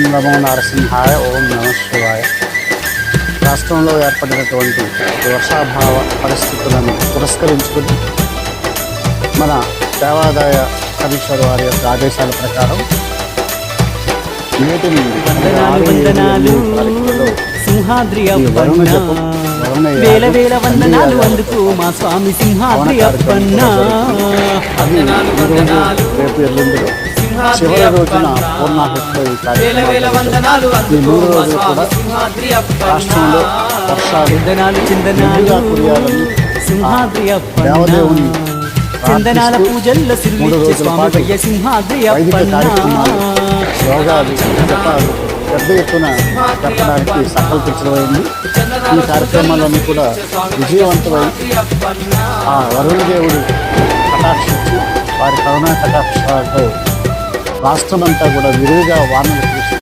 నమో నరసింహాయ ఓం నమ శివాయ. రాష్ట్రంలో ఏర్పడినటువంటి వర్షాభావ పరిస్థితులను పురస్కరించుకుని మన దేవాదాయ కమిషనర్ వారి యొక్క ఆదేశాల ప్రకారం నేటి నుండి సింహాద్రి అప్పన్న వేల వేల వందనాలు అందుకు మా స్వామి సింహాద్రి అప్పన్న. రేపు ఎల్లుండిలో చివరి రోజున పూర్ణాహుతిలో ఈ కార్యక్రమం ఈ 3 రోజులు కూడా రాష్ట్రంలో వర్షాలు చిందనాలు కురియాలని సింహాద్రి అప్పన్న దేవదేవుని చందనాల పూజల్లో సిరులిచ్చే స్వామి సింహాద్రి వైదిక అప్పన్న. కార్యక్రమాలు యోగాలు జపాలు పెద్ద ఎత్తున చెప్పడానికి సంకల్పించడమైంది. ఈ కార్యక్రమాలన్నీ కూడా విజయవంతమై ఆ వరుణదేవుడు కటాక్షించి వారి కరుణా కటాక్షాలతో రాష్ట్రమంతా కూడా విరివిగా వానలు